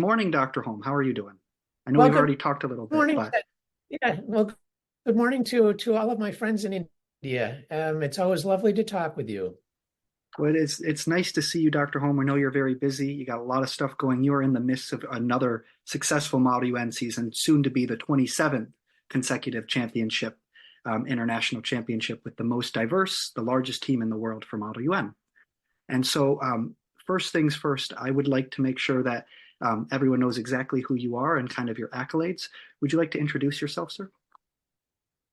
Morning, Dr. Holm. How are you doing? I know Well, we've good already talked a little bit, morning. but Good morning to all of my friends in India. It's always lovely to talk with you. it's nice to see you, Dr. Holm. I know you're very busy. You got a lot of stuff going. You're in the midst of another successful Model UN season, soon to be the 27th consecutive championship, international championship with the most diverse, the largest team in the world for Model UN. And so, first things first, I would like to make sure that everyone knows exactly who you are and kind of your accolades. Would you like to introduce yourself, sir?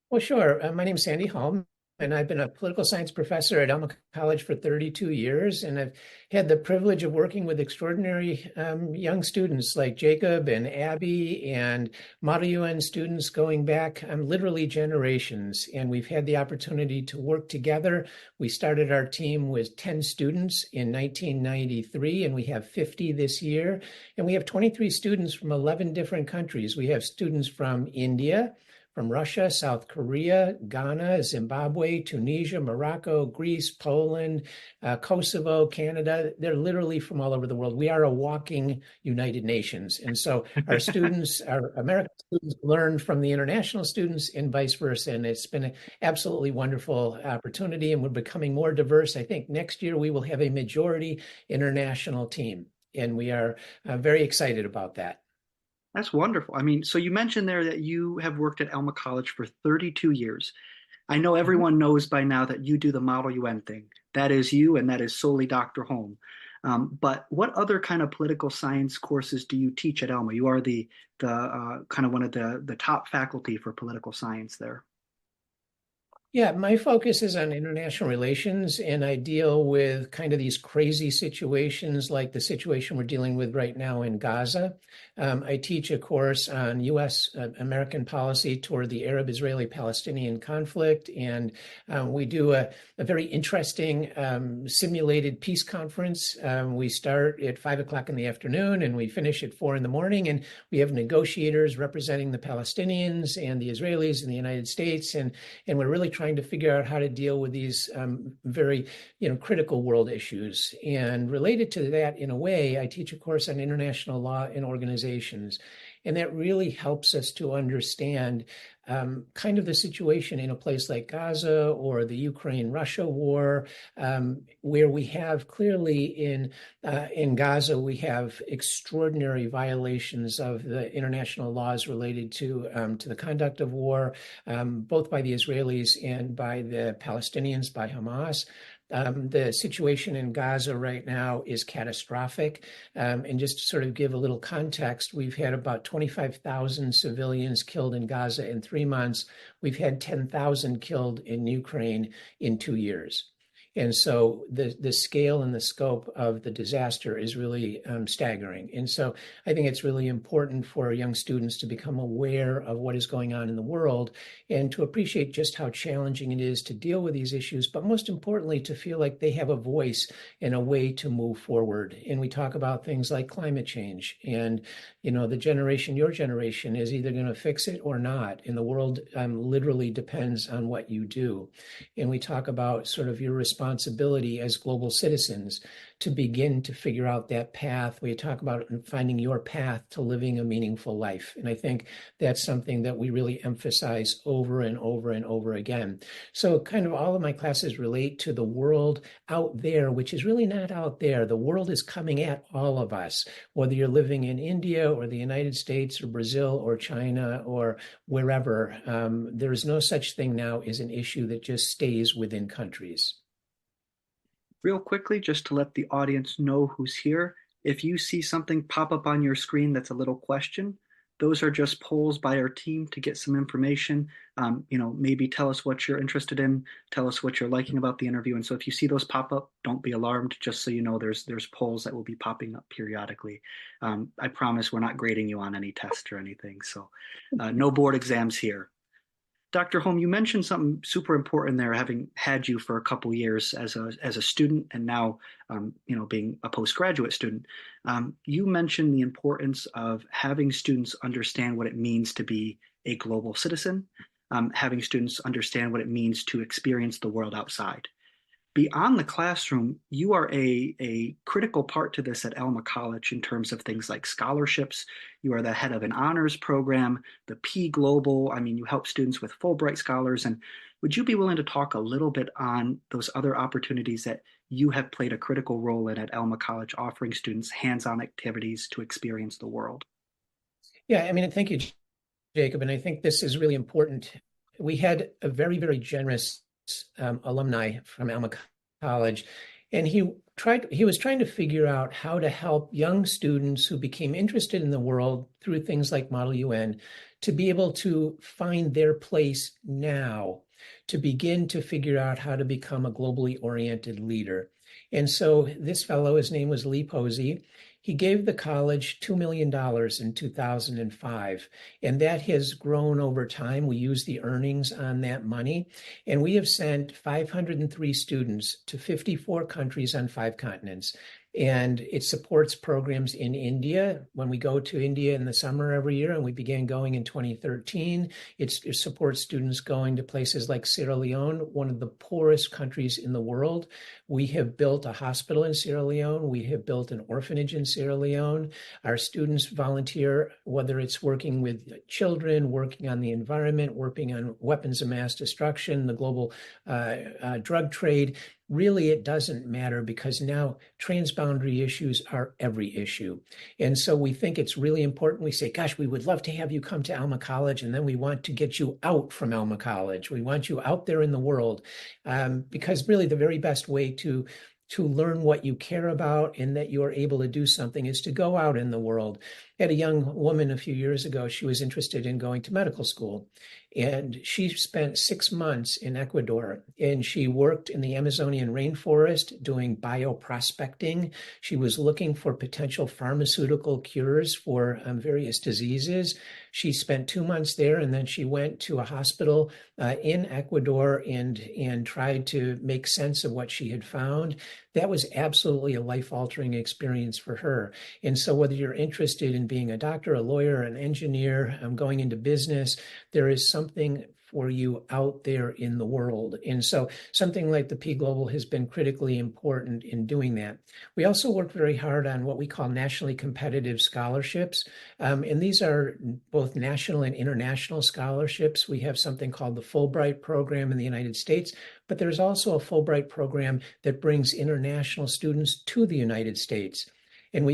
Well, sure. My name's Sandy Hulme, and I've been a political science professor at Alma College for 32 years. And I've had the privilege of working with extraordinary young students like Jacob and Abby and Model UN students going back literally generations. And we've had the opportunity to work together. We started our team with 10 students in 1993, and we have 50 this year. And we have 23 students from 11 different countries. We have students from India, from Russia, South Korea, Ghana, Zimbabwe, Tunisia, Morocco, Greece, Poland, Kosovo, Canada. They're literally from all over the world. We are a walking United Nations. And so our students, our American students, learn from the international students and vice versa. And it's been an absolutely wonderful opportunity. And we're becoming more diverse. I think next year we will have a majority international team. And we are very excited about that. That's wonderful. I mean, so you mentioned there that you have worked at Alma College for 32 years. I know Mhm. everyone knows by now that you do the Model UN thing. That is you, and that is solely Dr. Holm. But what other kind of political science courses do you teach at Alma? You are the kind of one of the top faculty for political science there. Yeah, my focus is on international relations, and I deal with kind of these crazy situations like the situation we're dealing with right now in Gaza. I teach a course on U.S. American policy toward the Arab-Israeli-Palestinian conflict, and we do a very interesting simulated peace conference. We start at 5 o'clock in the afternoon, and we finish at 4 in the morning, and we have negotiators representing the Palestinians and the Israelis and the United States, and we're really trying to figure out how to deal with these very, critical world issues. And related to that, in a way, I teach a course on international law and organizations. And that really helps us to understand kind of the situation in a place like Gaza or the Ukraine-Russia war, where we have clearly in Gaza, we have extraordinary violations of the international laws related to the conduct of war, both by the Israelis and by the Palestinians, by Hamas. The situation in Gaza right now is catastrophic. And just to sort of give a little context, we've had about 25,000 civilians killed in Gaza in 3 months. We've had 10,000 killed in Ukraine in 2 years. And so the scale and the scope of the disaster is really staggering. And so I think it's really important for young students to become aware of what is going on in the world and to appreciate just how challenging it is to deal with these issues, but most importantly, to feel like they have a voice and a way to move forward. And we talk about things like climate change and, the generation, your generation is either going to fix it or not. And the world literally depends on what you do. And we talk about sort of your responsibility as global citizens to begin to figure out that path. We talk about finding your path to living a meaningful life. And I think that's something that we really emphasize over and over and over again. So kind of all of my classes relate to the world out there, which is really not out there. The world is coming at all of us, whether you're living in India or the United States or Brazil or China or wherever. There is no such thing now as an issue that just stays within countries. Real quickly, just to let the audience know who's here, if you see something pop up on your screen that's a little question, those are just polls by our team to get some information. Maybe tell us what you're interested in, tell us what you're liking about the interview. And so if you see those pop up, don't be alarmed. Just so you know, there's polls that will be popping up periodically. I promise we're not grading you on any test or anything. So no board exams here. Dr. Holm, you mentioned something super important there, having had you for a couple years as a student and now, being a postgraduate student. You mentioned the importance of having students understand what it means to be a global citizen, having students understand what it means to experience the world outside. beyond the classroom, you are a critical part to this at Alma College in terms of things like scholarships. You are the head of an honors program, the P Global. I mean, you help students with Fulbright scholars. And would you be willing to talk a little bit on those other opportunities that you have played a critical role in at Alma College, offering students hands-on activities to experience the world? Yeah, I mean, thank you, Jacob. And I think this is really important. We had a very, very generous alumni from Alma College, and he was trying to figure out how to help young students who became interested in the world through things like Model UN to be able to find their place now, to begin to figure out how to become a globally oriented leader. And so this fellow, his name was Lee Posey. He gave the college $2 million in 2005, and that has grown over time. We use the earnings on that money, and we have sent 503 students to 54 countries on 5 continents. And it supports programs in India. When we go to India in the summer every year, and we began going in 2013, it supports students going to places like Sierra Leone, one of the poorest countries in the world. We have built a hospital in Sierra Leone. We have built an orphanage in Sierra Leone. Our students volunteer, whether it's working with children, working on the environment, working on weapons of mass destruction, the global drug trade. Really, it doesn't matter because now transboundary issues are every issue. And so we think it's really important. We say, gosh, we would love to have you come to Alma College, and then we want to get you out from Alma College. We want you out there in the world because really the very best way to learn what you care about and that you're able to do something is to go out in the world. I had a young woman a few years ago. She was interested in going to medical school, and she spent 6 months in Ecuador, and she worked in the Amazonian rainforest doing bioprospecting. She was looking for potential pharmaceutical cures for various diseases. She spent 2 months there, and then she went to a hospital in Ecuador and tried to make sense of what she had found. That was absolutely a life-altering experience for her. And so whether you're interested in being a doctor, a lawyer, an engineer, going into business, there is something for you out there in the world. And so something like the P Global has been critically important in doing that. We also work very hard on what we call nationally competitive scholarships. And these are both national and international scholarships. We have something called the Fulbright program in the United States, but there's also a Fulbright program that brings international students to the United States. And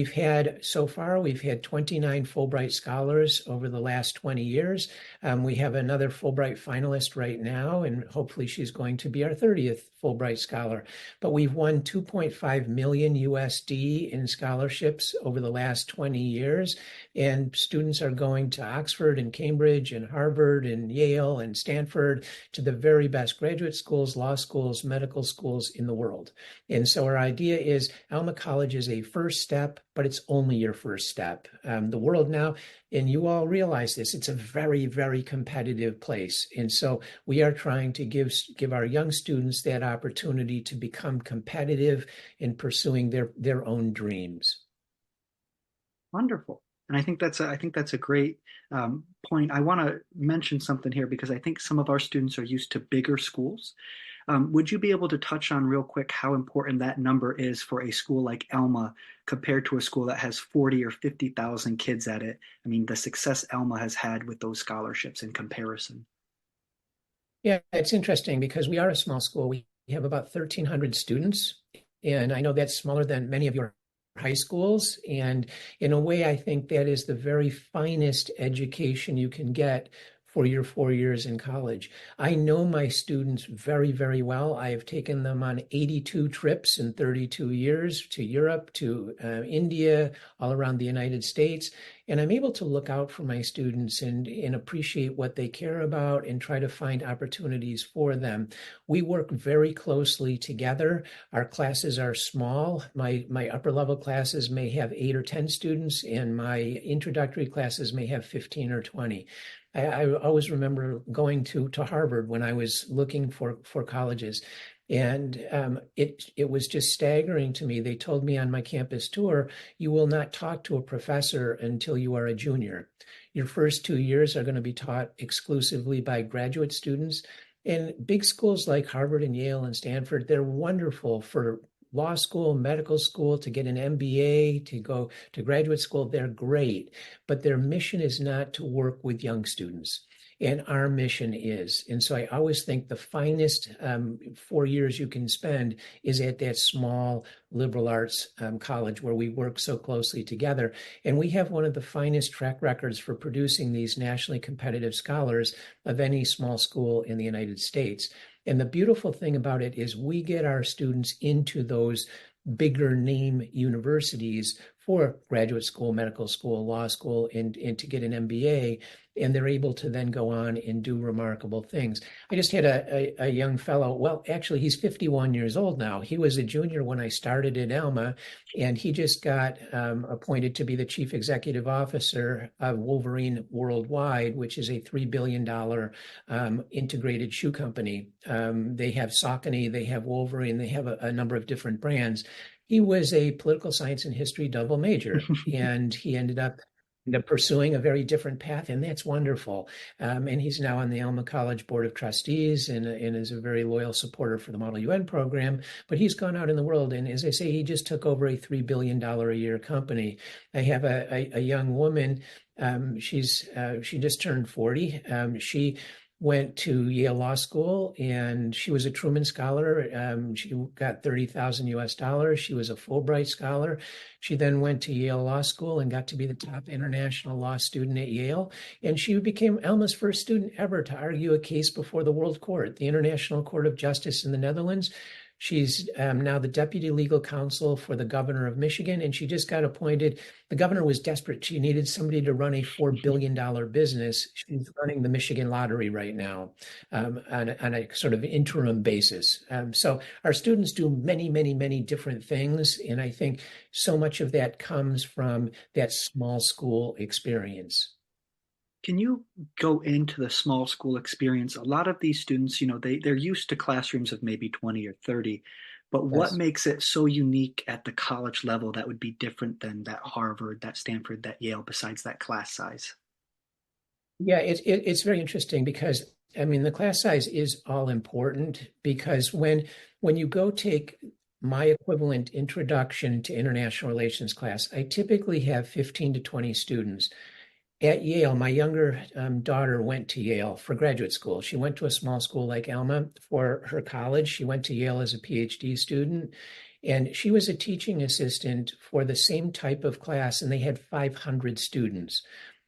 so far, we've had 29 Fulbright scholars over the last 20 years. We have another Fulbright finalist right now, and hopefully she's going to be our 30th Fulbright scholar. But we've won 2.5 million USD in scholarships over the last 20 years. And students are going to Oxford and Cambridge and Harvard and Yale and Stanford, to the very best graduate schools, law schools, medical schools in the world. And so our idea is Alma College is a first step, but it's only your first step. The world now, and you all realize this, it's a very, very competitive place. And so we are trying to give our young students that opportunity to become competitive in pursuing their own dreams. Wonderful. And I think that's a great point. I want to mention something here because I think some of our students are used to bigger schools. Would you be able to touch on real quick how important that number is for a school like Alma compared to a school that has 40 or 50,000 kids at it? I mean, the success Alma has had with those scholarships in comparison. Yeah, it's interesting because we are a small school. We have about 1,300 students, and I know that's smaller than many of your high schools. And in a way, I think that is the very finest education you can get for your 4 years in college. I know my students very, very well. I have taken them on 82 trips in 32 years to Europe, to India, all around the United States. And I'm able to look out for my students and appreciate what they care about and try to find opportunities for them. We work very closely together. Our classes are small. My upper level classes may have 8 or 10 students, and my introductory classes may have 15 or 20. I always remember going to Harvard when I was looking for colleges. And it was just staggering to me. They told me on my campus tour, you will not talk to a professor until you are a junior. Your first 2 years are going to be taught exclusively by graduate students. And big schools like Harvard and Yale and Stanford, they're wonderful for law school, medical school, to get an MBA, to go to graduate school. They're great, but their mission is not to work with young students. And our mission is. And so I always think the finest 4 years you can spend is at that small liberal arts college where we work so closely together. And we have one of the finest track records for producing these nationally competitive scholars of any small school in the United States. And the beautiful thing about it is we get our students into those bigger name universities for graduate school, medical school, law school, and to get an MBA. And they're able to then go on and do remarkable things. I just had a young fellow, well, actually, he's 51 years old now. He was a junior when I started at Alma, and he just got appointed to be the chief executive officer of Wolverine Worldwide, which is a $3 billion integrated shoe company. They have Saucony, they have Wolverine, they have a number of different brands. He was a political science and history double major, and he ended up pursuing a very different path, and that's wonderful. And he's now on the Alma College Board of Trustees and is a very loyal supporter for the Model UN program. But he's gone out in the world, and as I say, he just took over a $3 billion a year company. I have a young woman. She just turned 40. She went to Yale Law School, and she was a Truman Scholar. She got $30,000 US. She was a Fulbright Scholar. She then went to Yale Law School and got to be the top international law student at Yale. And she became Alma's first student ever to argue a case before the World Court, the International Court of Justice in the Netherlands. She's now the deputy legal counsel for the governor of Michigan, and she just got appointed. The governor was desperate. She needed somebody to run a $4 billion business. She's running the Michigan lottery right now on a sort of interim basis. So our students do many, many, many different things, and I think so much of that comes from that small school experience. Can you go into the small school experience? A lot of these students, they're used to classrooms of maybe 20 or 30, but what Yes. makes it so unique at the college level that would be different than that Harvard, that Stanford, that Yale, besides that class size? Yeah, it's very interesting because I mean the class size is all important because when you go take my equivalent introduction to international relations class, I typically have 15 to 20 students. At Yale, my younger daughter went to Yale for graduate school. She went to a small school like Alma for her college. She went to Yale as a PhD student, and she was a teaching assistant for the same type of class, and they had 500 students.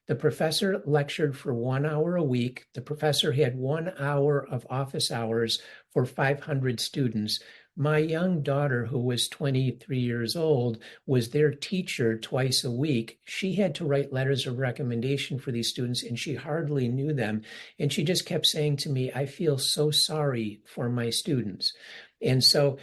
The professor lectured for 1 hour a week. The professor had 1 hour of office hours for 500 students. My young daughter, who was 23 years old, was their teacher twice a week. She had to write letters of recommendation for these students, and she hardly knew them. And she just kept saying to me, I feel so sorry for my students. And so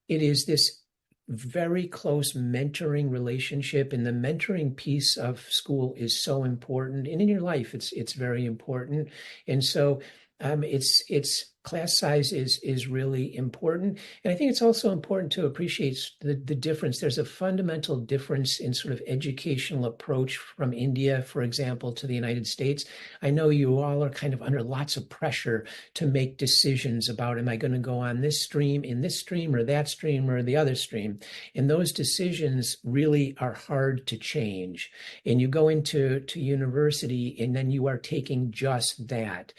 it is this very close mentoring relationship, and the mentoring piece of school is so important, and in your life it's very important. And so it's class size is really important. And I think it's also important to appreciate the difference. There's a fundamental difference in sort of educational approach from India, for example, to the United States. I know you all are kind of under lots of pressure to make decisions about, am I going to go on this stream, in this stream, or that stream, or the other stream? And those decisions really are hard to change. And you go into university, and then you are taking just that.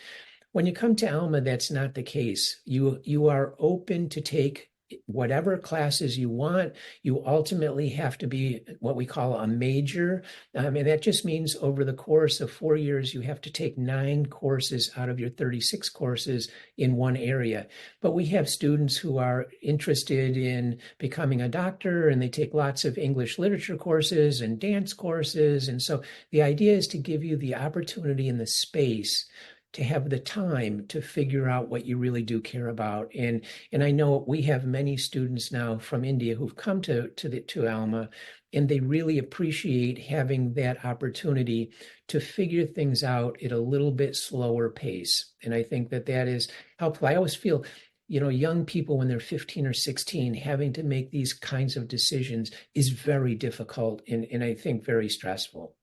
When you come to Alma, that's not the case. You are open to take whatever classes you want. You ultimately have to be what we call a major. And that just means over the course of 4 years, you have to take 9 courses out of your 36 courses in one area. But we have students who are interested in becoming a doctor, and they take lots of English literature courses and dance courses. And so the idea is to give you the opportunity and the space to have the time to figure out what you really do care about. And I know we have many students now from India who've come to Alma, and they really appreciate having that opportunity to figure things out at a little bit slower pace. And I think that is helpful. I always feel, young people when they're 15 or 16, having to make these kinds of decisions is very difficult and I think very stressful.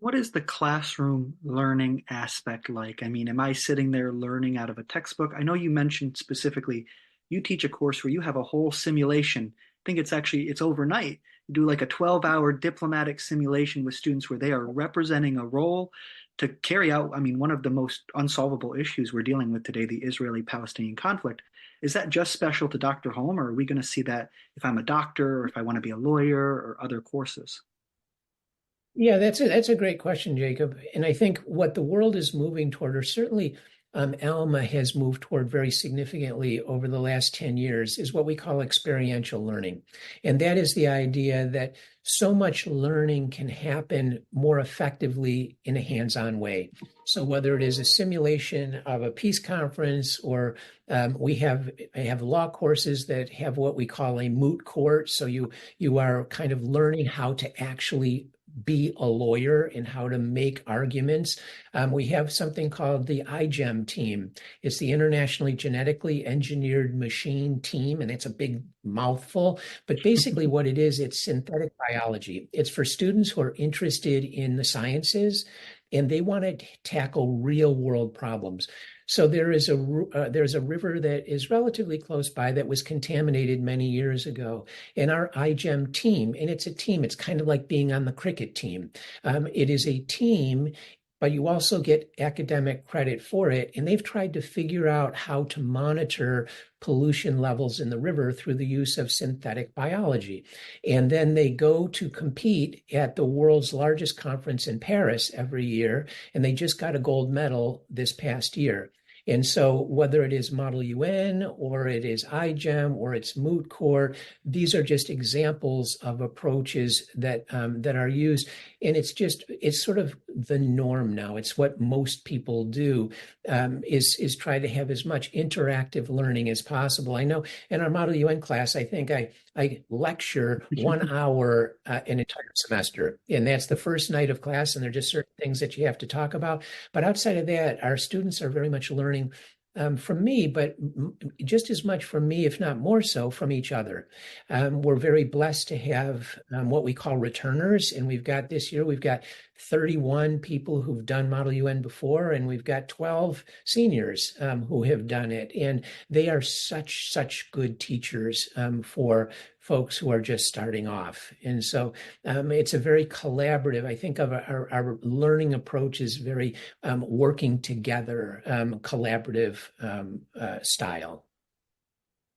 What is the classroom learning aspect like? I mean, am I sitting there learning out of a textbook? I know you mentioned specifically you teach a course where you have a whole simulation. I think it's overnight. You do like a 12-hour diplomatic simulation with students where they are representing a role to carry out, I mean, one of the most unsolvable issues we're dealing with today, the Israeli-Palestinian conflict. Is that just special to Dr. Holm, or are we going to see that if I'm a doctor or if I want to be a lawyer or other courses? Yeah, that's a great question, Jacob. And I think what the world is moving toward, or certainly Alma has moved toward very significantly over the last 10 years, is what we call experiential learning. And that is the idea that so much learning can happen more effectively in a hands-on way. So whether it is a simulation of a peace conference, or I have law courses that have what we call a moot court. So you are kind of learning how to actually be a lawyer and how to make arguments. We have something called the iGEM team. It's the Internationally Genetically Engineered Machine Team, and it's a big mouthful. But basically what it is, it's synthetic biology. It's for students who are interested in the sciences and they want to tackle real world problems. So there's a river that is relatively close by that was contaminated many years ago. And our iGEM team, and it's a team, it's kind of like being on the cricket team. It is a team, but you also get academic credit for it. And they've tried to figure out how to monitor pollution levels in the river through the use of synthetic biology. And then they go to compete at the world's largest conference in Paris every year. And they just got a gold medal this past year. And so whether it is Model UN or it is iGEM or it's moot court, these are just examples of approaches that that are used. And it's sort of the norm now. It's what most people do, is try to have as much interactive learning as possible. I know in our Model UN class, I think I lecture 1 hour an entire semester. And that's the first night of class. And there are just certain things that you have to talk about. But outside of that, our students are very much learning from me, but just as much from me, if not more so, from each other. We're very blessed to have what we call returners. And this year, we've got 31 people who've done Model UN before, and we've got 12 seniors who have done it. And they are such good teachers for folks who are just starting off. And so it's a very collaborative, I think of our learning approach is very working together, collaborative style.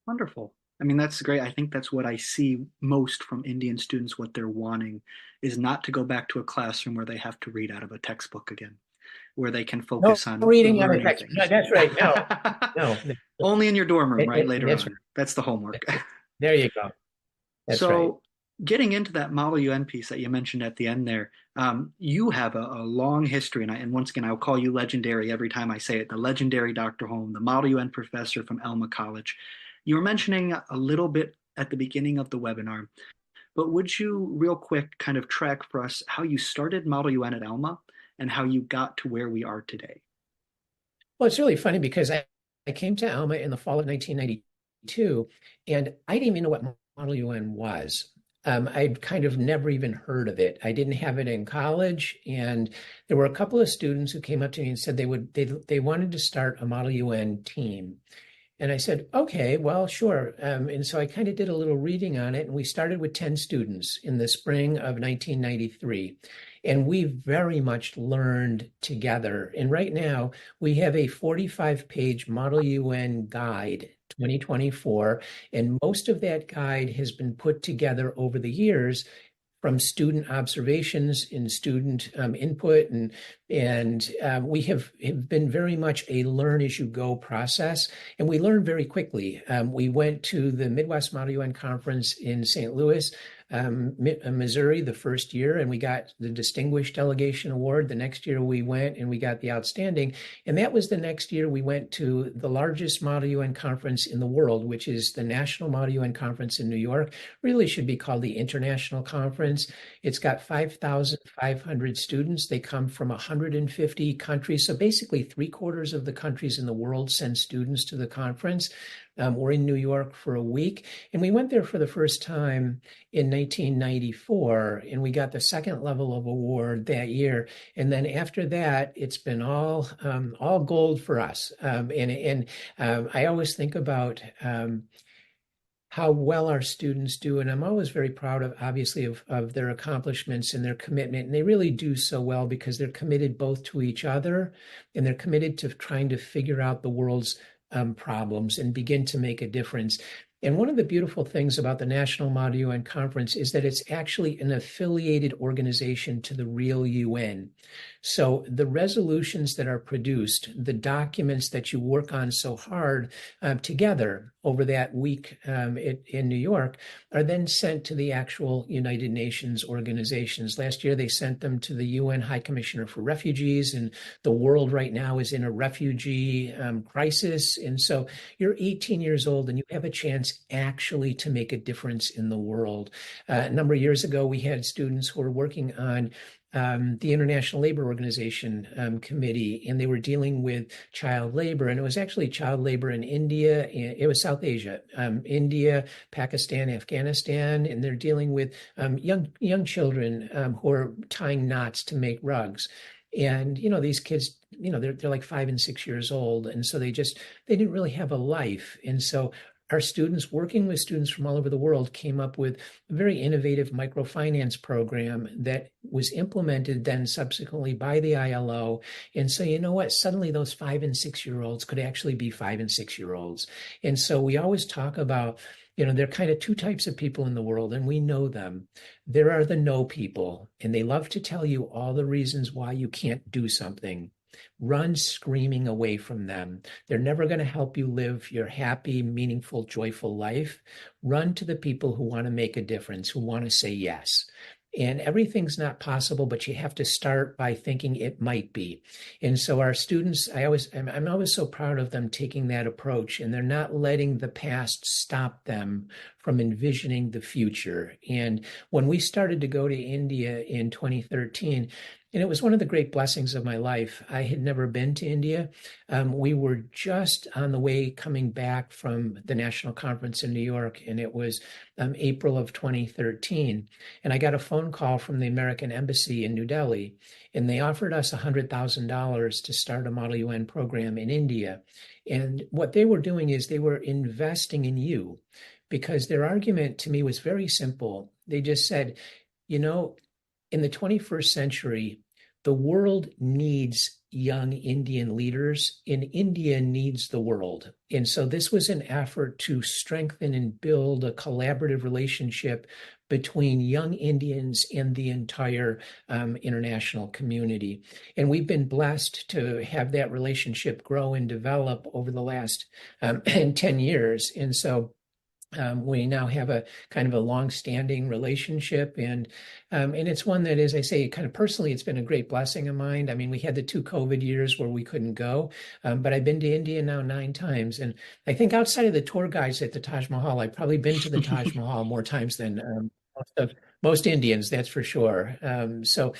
Wonderful. I mean, that's great. I think that's what I see most from Indian students. What they're wanting is not to go back to a classroom where they have to read out of a textbook again, where they can No focus on reading out of learning text. No, things. that's right. No. Only in your dorm room, right? Later That's on. That's the homework. right. There you go. That's right. So, getting into that Model UN piece that you mentioned at the end there, you have a long history, and once again, I'll call you legendary every time I say it. The legendary Dr. Holm, the Model UN professor from Alma College. You were mentioning a little bit at the beginning of the webinar, but would you, real quick, kind of track for us how you started Model UN at Alma and how you got to where we are today? Well, it's really funny because I came to Alma in the fall of 1992, and I didn't even know what Model UN was. I'd kind of never even heard of it. I didn't have it in college, and there were a couple of students who came up to me and said they wanted to start a Model UN team. And I said, okay, well, sure. And so I kind of did a little reading on it, and we started with 10 students in the spring of 1993. And we very much learned together. And right now, we have a 45-page Model UN guide 2024, and most of that guide has been put together over the years from student observations and student input, and we have been very much a learn as you go process, and we learn very quickly. We went to the Midwest Model UN conference in St. Louis, Missouri, the first year, and we got the Distinguished Delegation Award. The next year we went and we got the Outstanding. And that was the next year we went to the largest Model UN conference in the world, which is the National Model UN Conference in New York. Really should be called the International Conference. It's got 5,500 students. They come from 150 countries. So basically 3/4 of the countries in the world send students to the conference. We're in New York for a week, and we went there for the first time in 1994, and we got the second level of award that year. And then after that, it's been all gold for us. I always think about how well our students do. And I'm always very proud of, obviously, of their accomplishments and their commitment. And they really do so well because they're committed both to each other and they're committed to trying to figure out the world's problems and begin to make a difference. And one of the beautiful things about the National Model UN Conference is that it's actually an affiliated organization to the real UN. So the resolutions that are produced, the documents that you work on so hard together over that week in New York, are then sent to the actual United Nations organizations. Last year, they sent them to the UN High Commissioner for Refugees, and the world right now is in a refugee crisis. And so you're 18 years old and you have a chance actually to make a difference in the world. A number of years ago, we had students who were working on the International Labor Organization committee, and they were dealing with child labor. And it was actually child labor in India. It was South Asia, India, Pakistan, Afghanistan, and they're dealing with young children who are tying knots to make rugs. And these kids, they're like 5 and 6 years old, and so they didn't really have a life. And so our students, working with students from all over the world, came up with a very innovative microfinance program that was implemented then subsequently by the ILO. And so, you know what? Suddenly those 5 and 6 year olds could actually be 5 and 6 year olds. And so we always talk about, there are kind of two types of people in the world, and we know them. There are the no people, and they love to tell you all the reasons why you can't do something. Run screaming away from them. They're never going to help you live your happy, meaningful, joyful life. Run to the people who want to make a difference, who want to say yes. And everything's not possible, but you have to start by thinking it might be. And so our students, I'm always so proud of them taking that approach, and they're not letting the past stop them from envisioning the future. And when we started to go to India in 2013, and it was one of the great blessings of my life. I had never been to India. We were just on the way coming back from the national conference in New York, and it was April of 2013. And I got a phone call from the American Embassy in New Delhi, and they offered us $100,000 to start a Model UN program in India. And what they were doing is they were investing in you, because their argument to me was very simple. They just said, in the 21st century, the world needs young Indian leaders, and India needs the world. And so this was an effort to strengthen and build a collaborative relationship between young Indians and the entire international community. And we've been blessed to have that relationship grow and develop over the last 10 years. And so we now have a kind of a long-standing relationship, and it's one that, as I say, kind of personally, it's been a great blessing of mine. I mean, we had the 2 COVID years where we couldn't go, but I've been to India now 9 times, and I think outside of the tour guides at the Taj Mahal, I've probably been to the Taj Mahal more times than most Indians, that's for sure. So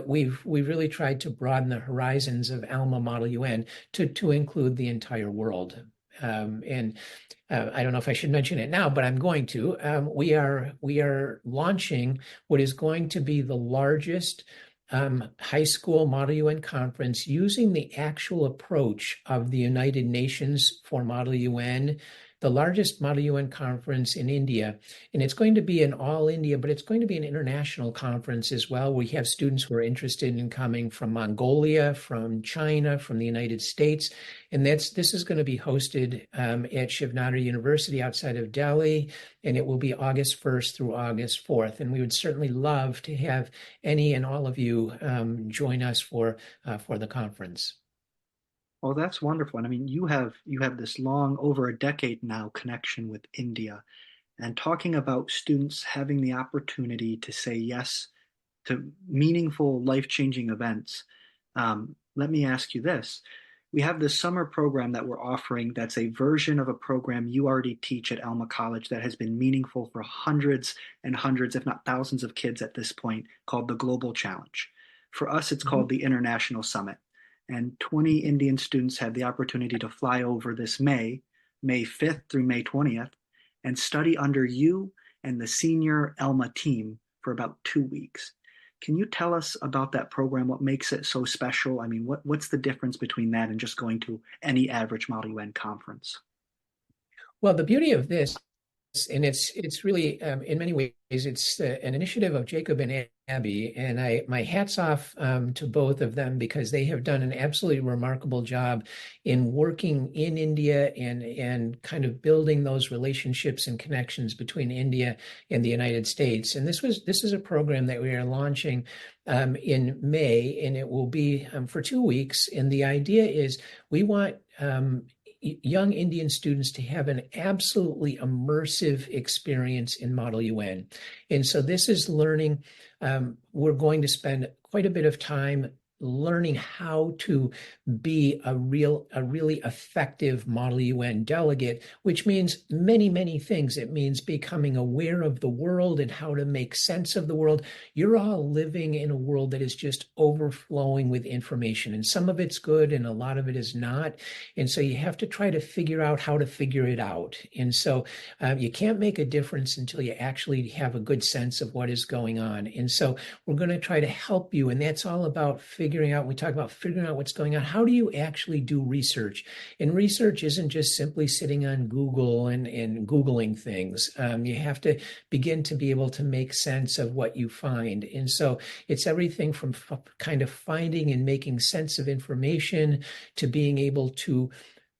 we've really tried to broaden the horizons of Alma Model UN to include the entire world. I don't know if I should mention it now, but I'm going to. We are launching what is going to be the largest high school Model UN conference using the actual approach of the United Nations for Model UN, the largest Model UN conference in India. And it's going to be an all India, but it's going to be an international conference as well. We have students who are interested in coming from Mongolia, from China, from the United States. And this is going to be hosted at Shiv Nadar University outside of Delhi, and it will be August 1st through August 4th. And we would certainly love to have any and all of you join us for the conference. Oh, that's wonderful. And I mean, you have this long, over a decade now, connection with India, and talking about students having the opportunity to say yes to meaningful, life-changing events. Let me ask you this. We have this summer program that we're offering that's a version of a program you already teach at Alma College that has been meaningful for hundreds and hundreds, if not thousands of kids at this point, called the Global Challenge. For us, it's called the International Summit. And 20 Indian students had the opportunity to fly over this May May 5th through May 20th, and study under you and the senior Alma team for about 2 weeks. Can you tell us about that program? What makes it so special? I mean, what's the difference between that and just going to any average Model UN conference? Well, the beauty of this, and it's really in many ways it's an initiative of Jacob and Abby, and my hats off to both of them because they have done an absolutely remarkable job in working in India and kind of building those relationships and connections between India and the United States. And this is a program that we are launching in May, and it will be for 2 weeks. And the idea is we want young Indian students to have an absolutely immersive experience in Model UN. And so this is learning. We're going to spend quite a bit of time learning how to be a really effective Model UN delegate, which means many, many things. It means becoming aware of the world and how to make sense of the world. You're all living in a world that is just overflowing with information, and some of it's good and a lot of it is not. And so you have to try to figure out how to figure it out. And so you can't make a difference until you actually have a good sense of what is going on. And so we're going to try to help you, and that's all about figuring out. We talk about figuring out what's going on. How do you actually do research? And research isn't just simply sitting on Google and Googling things. You have to begin to be able to make sense of what you find. And so it's everything from kind of finding and making sense of information to being able to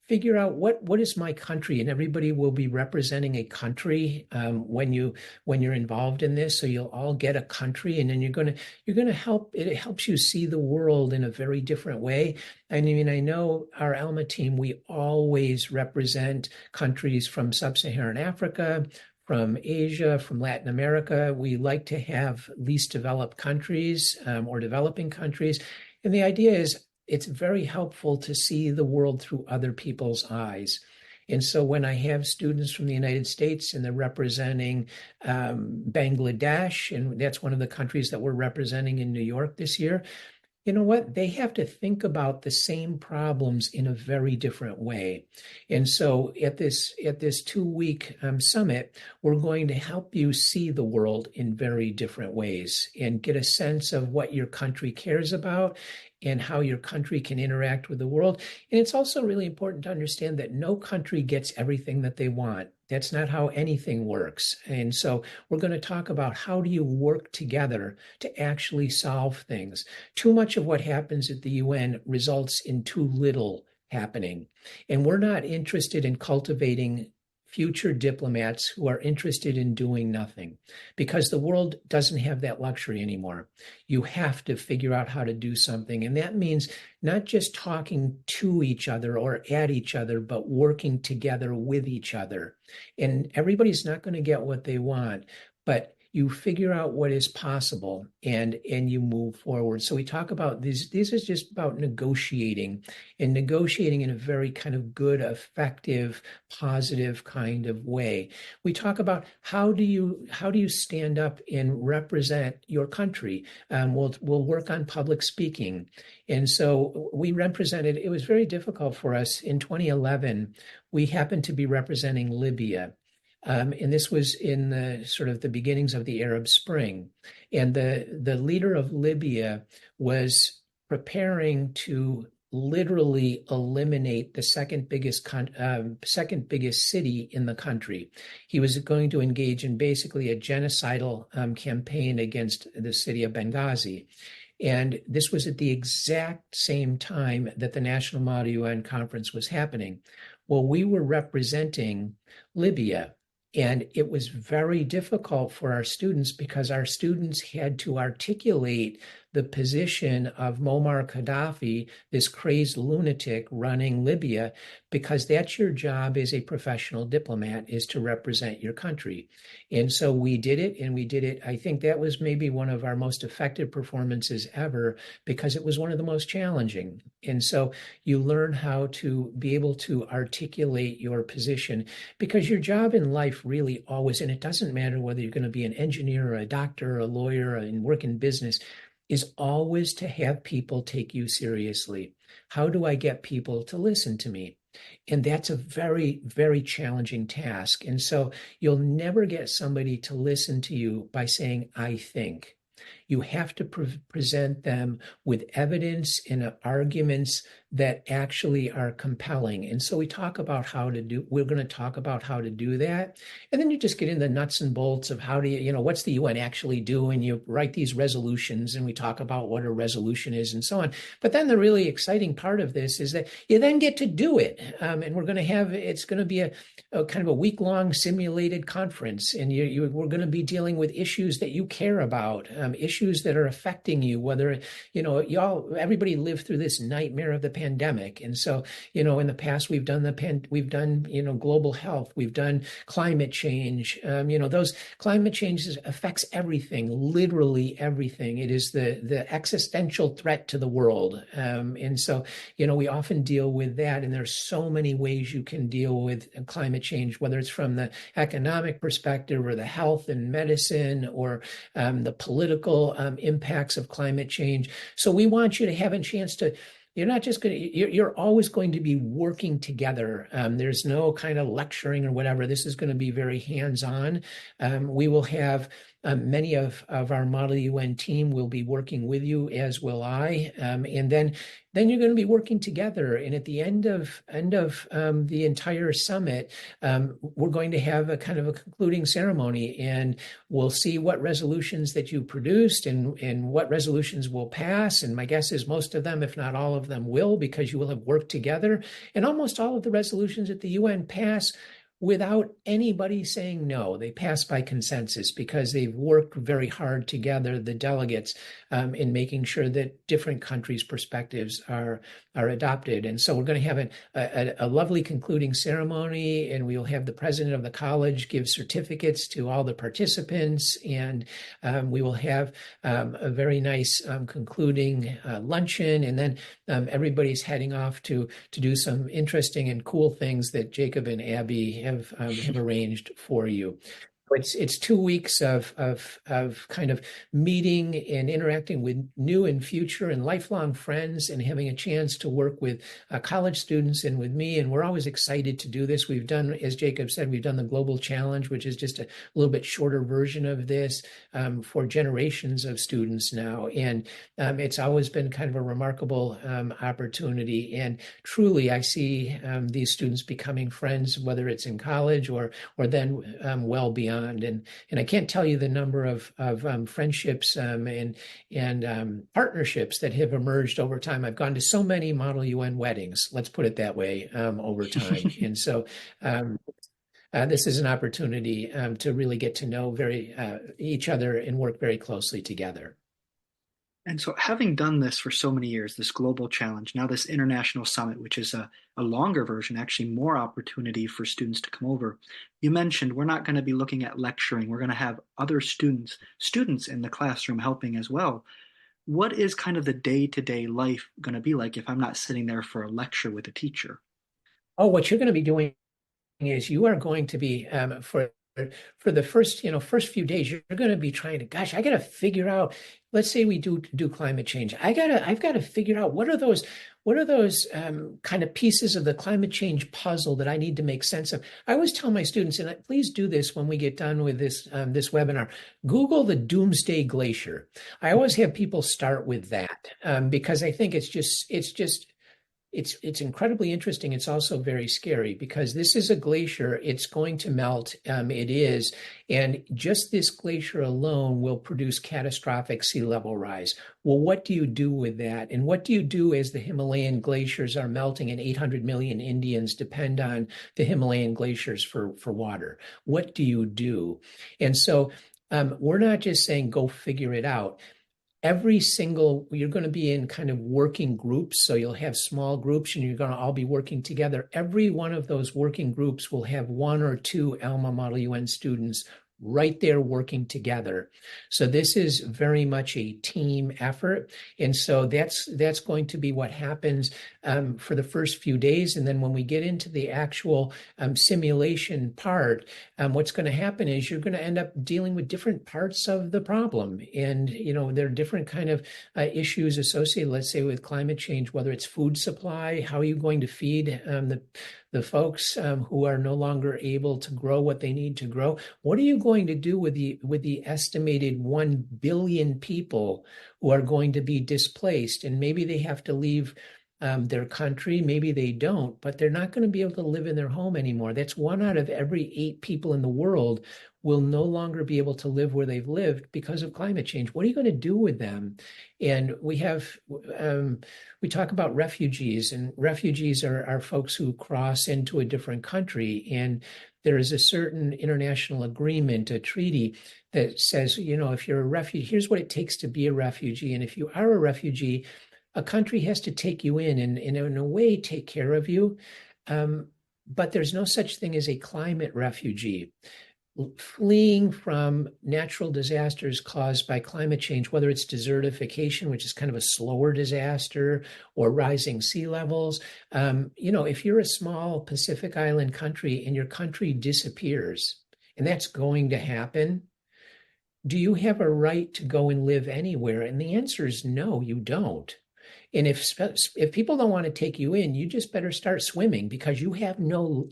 figure out what is my country, and everybody will be representing a country when you're involved in this. So you'll all get a country, and then you're gonna help. It helps you see the world in a very different way. I mean, I know our Alma team, we always represent countries from sub-Saharan Africa, from Asia, from Latin America. We like to have least developed countries or developing countries, and the idea is, it's very helpful to see the world through other people's eyes. And so when I have students from the United States and they're representing Bangladesh, and that's one of the countries that we're representing in New York this year, you know what? They have to think about the same problems in a very different way. And so at this 2-week summit, we're going to help you see the world in very different ways and get a sense of what your country cares about and how your country can interact with the world. And it's also really important to understand that no country gets everything that they want. That's not how anything works. And so we're going to talk about how do you work together to actually solve things. Too much of what happens at the UN results in too little happening. And we're not interested in cultivating future diplomats who are interested in doing nothing, because the world doesn't have that luxury anymore. You have to figure out how to do something. And that means not just talking to each other or at each other, but working together with each other. And everybody's not going to get what they want, but you figure out what is possible and you move forward. So we talk about these is just about negotiating, and negotiating in a very kind of good, effective, positive kind of way. We talk about how do you stand up and represent your country. We'll work on public speaking. And so we represented, it was very difficult for us in 2011. We happened to be representing Libya. And this was in the sort of the beginnings of the Arab Spring. And the leader of Libya was preparing to literally eliminate the second biggest city in the country. He was going to engage in basically a genocidal campaign against the city of Benghazi. And this was at the exact same time that the National Model UN conference was happening. Well, we were representing Libya. And it was very difficult for our students because our students had to articulate the position of Muammar Gaddafi, this crazed lunatic running Libya, because that's your job as a professional diplomat, is to represent your country. And so we did it, and we did it. I think that was maybe one of our most effective performances ever, because it was one of the most challenging. And so you learn how to be able to articulate your position, because your job in life really always, and it doesn't matter whether you're going to be an engineer or a doctor or a lawyer and work in business, is always to have people take you seriously. How do I get people to listen to me? And that's a very, very challenging task. And so you'll never get somebody to listen to you by saying, I think. You have to present them with evidence and arguments that actually are compelling. And so we're going to talk about how to do that. And then you just get in the nuts and bolts of how do what's the UN actually do? And you write these resolutions and we talk about what a resolution is and so on. But then the really exciting part of this is that you then get to do it. And it's going to be a kind of a week-long simulated conference. And we're going to be dealing with issues that you care about, issues that are affecting you, whether, everybody lived through this nightmare of the pandemic. And so, in the past, we've done global health, we've done climate change. Those climate changes affects everything, literally everything. It is the existential threat to the world. And so, we often deal with that. And there's so many ways you can deal with climate change, whether it's from the economic perspective or the health and medicine or the political impacts of climate change. So we want you to have a chance to, you're always going to be working together. There's no kind of lecturing or whatever. This is going to be very hands-on. We will have many of our Model UN team will be working with you, as will I. And then you're going to be working together. And at the end of the entire summit, we're going to have a kind of a concluding ceremony, and we'll see what resolutions that you produced and what resolutions will pass. And my guess is most of them, if not all of them, will, because you will have worked together. And almost all of the resolutions at the UN pass without anybody saying no. They pass by consensus because they've worked very hard together, the delegates, in making sure that different countries' perspectives are adopted. And so we're going to have a lovely concluding ceremony, and we'll have the president of the college give certificates to all the participants, and we will have a very nice concluding luncheon, and then everybody's heading off to do some interesting and cool things that Jacob and Abby have arranged for you. It's 2 weeks of kind of meeting and interacting with new and future and lifelong friends, and having a chance to work with college students and with me. And we're always excited to do this. We've done, as Jacob said, we've done the Global Challenge, which is just a little bit shorter version of this for generations of students now. And it's always been kind of a remarkable opportunity. And truly, I see these students becoming friends, whether it's in college or then well beyond. And I can't tell you the number of friendships and partnerships that have emerged over time. I've gone to so many Model UN weddings, let's put it that way, over time. And so this is an opportunity to really get to know each other and work very closely together. And so, having done this for so many years, this global challenge, now this international summit, which is a longer version, actually more opportunity for students to come over. You mentioned we're not going to be looking at lecturing. We're going to have other students in the classroom helping as well. What is kind of the day-to-day life going to be like if I'm not sitting there for a lecture with a teacher? Oh, what you're going to be doing is you are going to be for the first few days, you're going to be trying to, gosh, I got to figure out, let's say we do climate change. I've got to figure out what are those kind of pieces of the climate change puzzle that I need to make sense of. I always tell my students, and please do this when we get done with this webinar, Google the Doomsday Glacier. I always have people start with that because I think it's incredibly interesting. It's also very scary because this is a glacier. It's going to melt. It is. And just this glacier alone will produce catastrophic sea level rise. Well, what do you do with that? And what do you do as the Himalayan glaciers are melting and 800 million Indians depend on the Himalayan glaciers for water? What do you do? And so we're not just saying go figure it out. You're going to be in kind of working groups. So you'll have small groups and you're going to all be working together. Every one of those working groups will have one or two Alma Model UN students right there working together. So this is very much a team effort. And so that's going to be what happens for the first few days. And then when we get into the actual simulation part, what's going to happen is you're going to end up dealing with different parts of the problem. And, there are different kind of issues associated, let's say, with climate change, whether it's food supply, how are you going to feed the folks who are no longer able to grow what they need to grow? What are you going to do with the estimated 1 billion people who are going to be displaced? And maybe they have to leave their country, maybe they don't, but they're not going to be able to live in their home anymore. That's 1 out of every 8 people in the world will no longer be able to live where they've lived because of climate change. What are you going to do with them? And we talk about refugees, and refugees are folks who cross into a different country. And there is a certain international agreement, a treaty that says, if you're a refugee, here's what it takes to be a refugee. And if you are a refugee, a country has to take you in and in a way take care of you. But there's no such thing as a climate refugee. Fleeing from natural disasters caused by climate change, whether it's desertification, which is kind of a slower disaster, or rising sea levels. If you're a small Pacific Island country and your country disappears, and that's going to happen, do you have a right to go and live anywhere? And the answer is no, you don't. And if people don't want to take you in, you just better start swimming, because you have no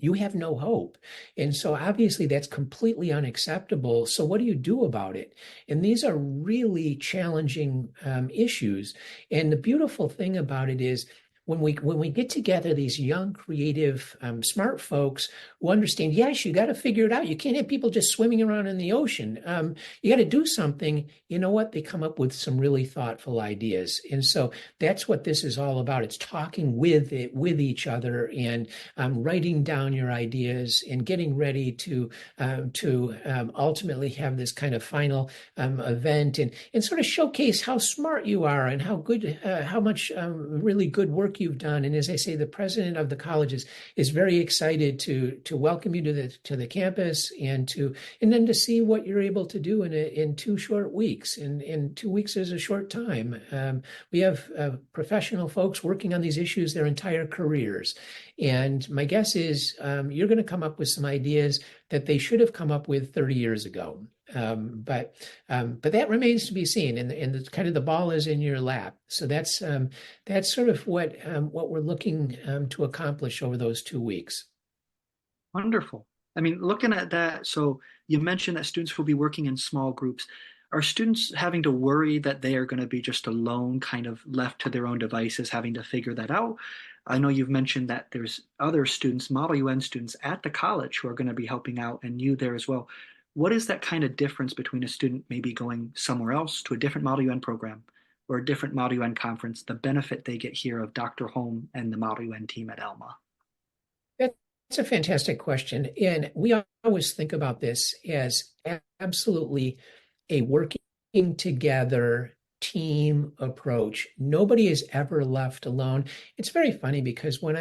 hope. And so obviously that's completely unacceptable. So what do you do about it? And these are really challenging issues. And the beautiful thing about it is, when we get together, these young, creative, smart folks who understand, yes, you got to figure it out. You can't have people just swimming around in the ocean. You got to do something. You know what? They come up with some really thoughtful ideas. And so that's what this is all about. It's talking with each other and writing down your ideas and getting ready to ultimately have this kind of final event and sort of showcase how smart you are and how much really good work you've done. And as I say, the president of the college is very excited to welcome you to the campus and then to see what you're able to do in 2 short weeks. And 2 weeks is a short time. We have professional folks working on these issues their entire careers. And my guess is you're going to come up with some ideas that they should have come up with 30 years ago. But that remains to be seen, and the kind of the ball is in your lap. So that's sort of what we're looking to accomplish over those 2 weeks. Wonderful. I mean, looking at that, so you mentioned that students will be working in small groups. Are students having to worry that they are going to be just alone, kind of left to their own devices, having to figure that out? I know you've mentioned that there's other students, Model UN students at the college, who are going to be helping out, and you there as well. What is that kind of difference between a student maybe going somewhere else to a different Model UN program or a different Model UN conference, the benefit they get here of Dr. Hulme and the Model UN team at Alma? That's a fantastic question. And we always think about this as absolutely a working together team approach. Nobody is ever left alone. It's very funny because when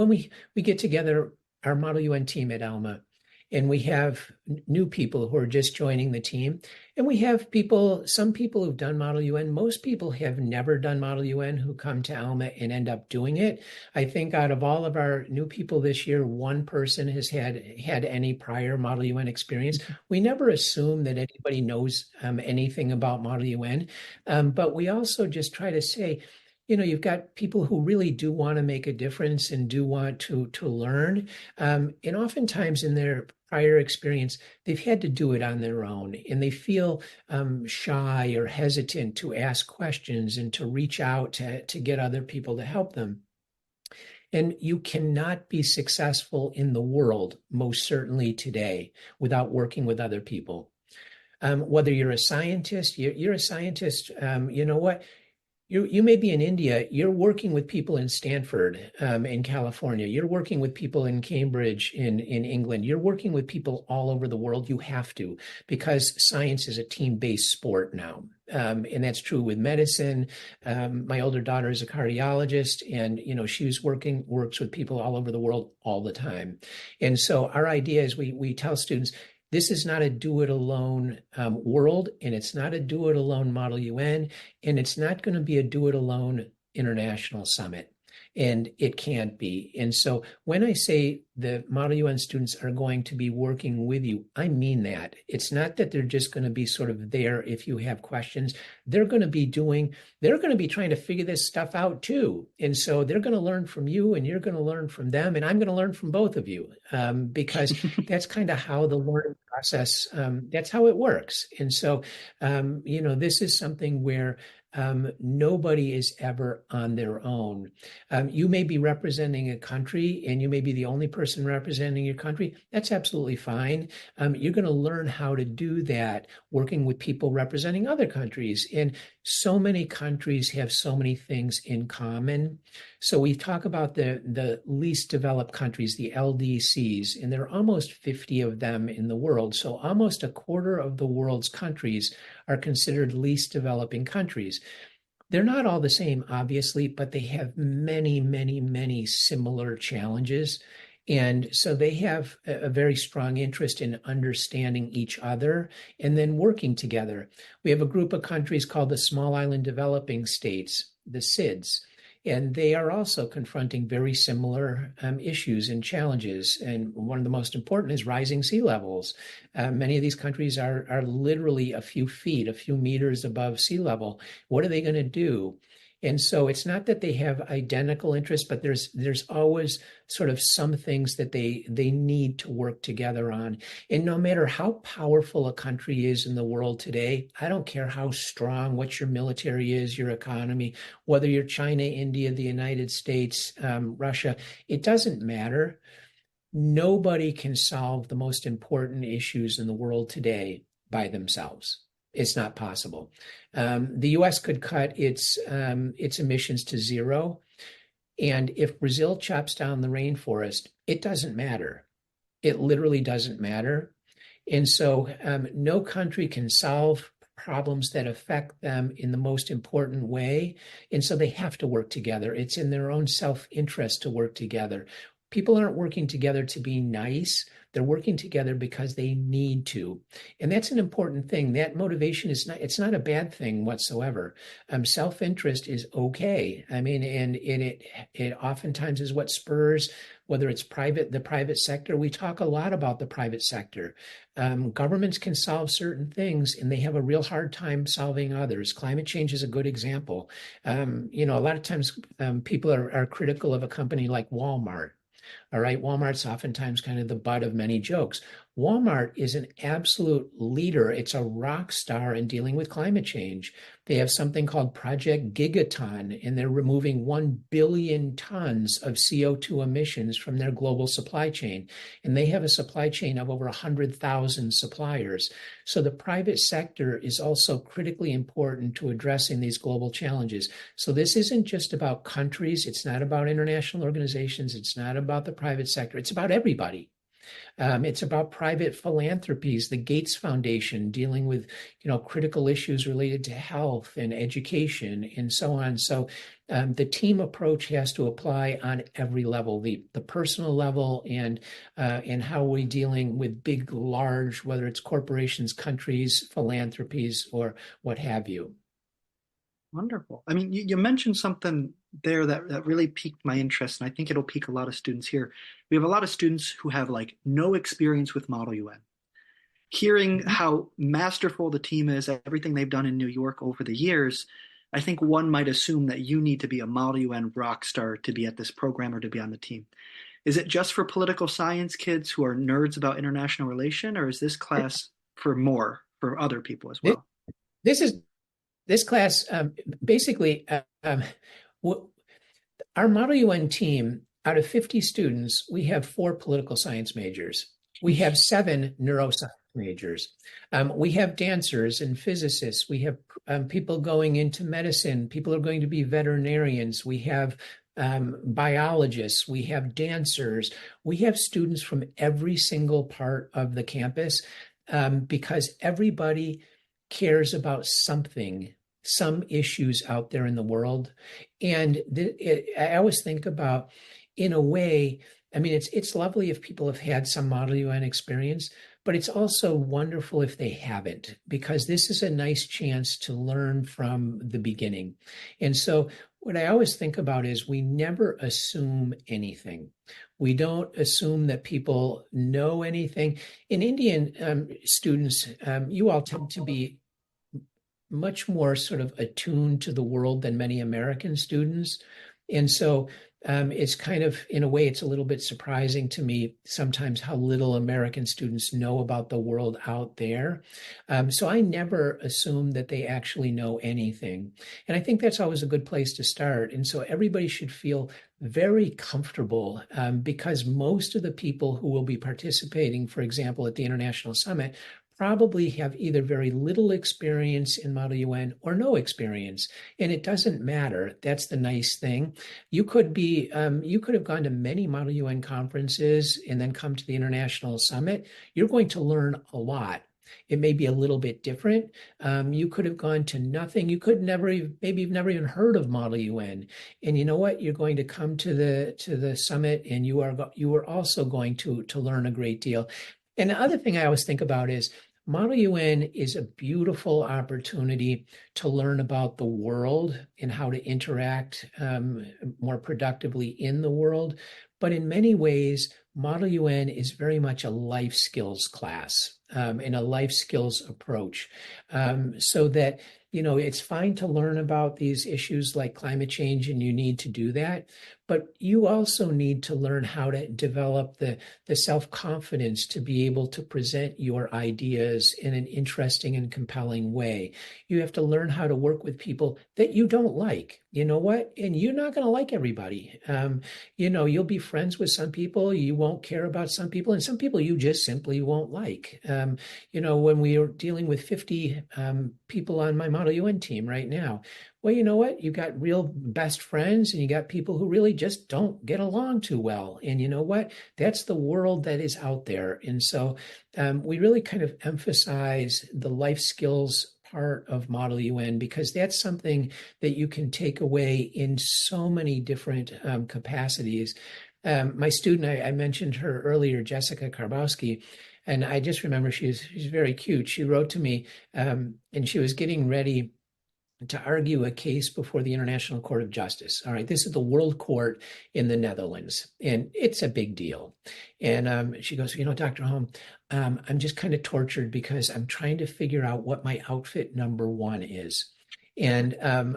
we get together, our Model UN team at Alma, and we have new people who are just joining the team, and we have some people who've done Model UN. Most people have never done Model UN who come to Alma and end up doing it. I think out of all of our new people this year, 1 person has had any prior Model UN experience. We never assume that anybody knows anything about Model UN, but we also just try to say, you've got people who really do want to make a difference and do want to learn. And oftentimes in their prior experience, they've had to do it on their own, and they feel shy or hesitant to ask questions and to reach out to get other people to help them. And you cannot be successful in the world, most certainly today, without working with other people. Whether you're a scientist, you're a scientist, you know what? You may be in India, you're working with people in Stanford, in California, you're working with people in Cambridge, in England, you're working with people all over the world. You have to, because science is a team-based sport now. And that's true with medicine. My older daughter is a cardiologist, and she's works with people all over the world all the time. And so our idea is we tell students, This is not a do-it-alone world, and it's not a do-it-alone Model UN, and it's not going to be a do-it-alone international summit. And it can't be. And so when I say the Model UN students are going to be working with you, I mean that. It's not that they're just going to be sort of there if you have questions. They're going to be trying to figure this stuff out too. And so they're going to learn from you, and you're going to learn from them, and I'm going to learn from both of you, because that's kind of how the learning process, that's how it works. And so, this is something where nobody is ever on their own. You may be representing a country and you may be the only person representing your country. That's absolutely fine. You're going to learn how to do that working with people representing other countries. And so many countries have so many things in common. So we talk about the least developed countries, the LDCs, and there are almost 50 of them in the world. So almost a quarter of the world's countries are considered least developing countries. They're not all the same, obviously, but they have many, many, many similar challenges. And so they have a very strong interest in understanding each other and then working together. We have a group of countries called the Small Island Developing States, the SIDS. And they are also confronting very similar issues and challenges. And one of the most important is rising sea levels. Many of these countries are literally a few feet, a few meters above sea level. What are they going to do? And so it's not that they have identical interests, but there's always sort of some things that they need to work together on. And no matter how powerful a country is in the world today, I don't care how strong, what your military is, your economy, whether you're China, India, the United States, Russia, it doesn't matter. Nobody can solve the most important issues in the world today by themselves. It's not possible. The U.S. could cut its emissions to zero. And if Brazil chops down the rainforest, it doesn't matter. It literally doesn't matter. And so no country can solve problems that affect them in the most important way. And so they have to work together. It's in their own self-interest to work together. People aren't working together to be nice. They're working together because they need to. And that's an important thing. That motivation it's not a bad thing whatsoever. Self-interest is okay. I mean, and it oftentimes is what spurs, whether it's the private sector. We talk a lot about the private sector. Governments can solve certain things and they have a real hard time solving others. Climate change is a good example. A lot of times people are critical of a company like Walmart. All right. Walmart's oftentimes kind of the butt of many jokes. Walmart is an absolute leader. It's a rock star in dealing with climate change. They have something called Project Gigaton, and they're removing 1 billion tons of CO2 emissions from their global supply chain. And they have a supply chain of over 100,000 suppliers. So the private sector is also critically important to addressing these global challenges. So this isn't just about countries. It's not about international organizations. It's not about the private sector. It's about everybody. It's about private philanthropies, the Gates Foundation dealing with, critical issues related to health and education and so on. So the team approach has to apply on every level, the personal level and how we're dealing with big, large, whether it's corporations, countries, philanthropies, or what have you. Wonderful. I mean, you mentioned something there that really piqued my interest, and I think it'll pique a lot of students here. We have a lot of students who have like no experience with Model UN. Hearing how masterful the team is at everything they've done in New York over the years, I think one might assume that you need to be a Model UN rock star to be at this program or to be on the team. Is it just for political science kids who are nerds about international relation, or is this class for other people as well? This class, basically, our Model UN team, out of 50 students, we have 4 political science majors. We have 7 neuroscience majors. We have dancers and physicists. We have people going into medicine. People are going to be veterinarians. We have biologists. We have dancers. We have students from every single part of the campus because everybody cares about something, some issues out there in the world. And I always think about, in a way, I mean, it's lovely if people have had some Model UN experience, but it's also wonderful if they haven't, because this is a nice chance to learn from the beginning. And so what I always think about is we never assume anything. We don't assume that people know anything. In Indian students, you all tend to be much more sort of attuned to the world than many American students. And so it's kind of, in a way, it's a little bit surprising to me sometimes how little American students know about the world out there. So I never assume that they actually know anything. And I think that's always a good place to start. And so everybody should feel very comfortable because most of the people who will be participating, for example, at the International Summit, probably have either very little experience in Model UN or no experience. And it doesn't matter. That's the nice thing. You could have gone to many Model UN conferences and then come to the International Summit. You're going to learn a lot. It may be a little bit different. You could have gone to nothing. You could never, maybe you've never even heard of Model UN. And you know what? You're going to come to the summit, and you are also going to learn a great deal. And the other thing I always think about is Model UN is a beautiful opportunity to learn about the world and how to interact more productively in the world. But in many ways, Model UN is very much a life skills class and a life skills approach. So that, it's fine to learn about these issues like climate change, and you need to do that. But you also need to learn how to develop the self-confidence to be able to present your ideas in an interesting and compelling way. You have to learn how to work with people that you don't like. You know what? And you're not going to like everybody. You'll be friends with some people, you won't care about some people, and some people you just simply won't like. When we are dealing with 50 people on my Model UN team right now, well, you know what? You got real best friends, and you got people who really just don't get along too well. And you know what? That's the world that is out there. And so we really kind of emphasize the life skills part of Model UN, because that's something that you can take away in so many different capacities. My student, I mentioned her earlier, Jessica Karbowski, and I just remember she's very cute. She wrote to me, and she was getting ready to argue a case before the International Court of Justice. All right, this is the World Court in the Netherlands, and it's a big deal. And she goes, Dr. Hulme, I'm just kind of tortured because I'm trying to figure out what my outfit number one is. And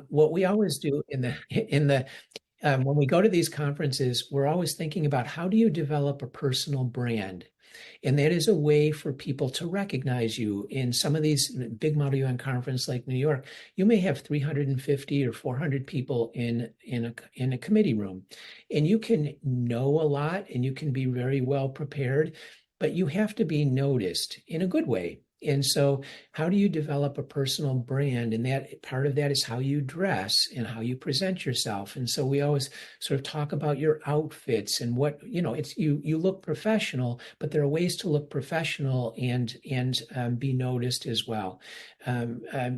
what we always do when we go to these conferences, we're always thinking about how do you develop a personal brand? And that is a way for people to recognize you. In some of these big Model UN conferences like New York, you may have 350 or 400 people in a committee room. And you can know a lot and you can be very well prepared, but you have to be noticed in a good way. And so how do you develop a personal brand? And that part of that is how you dress and how you present yourself. And so we always sort of talk about your outfits and what, it's you look professional, but there are ways to look professional and be noticed as well.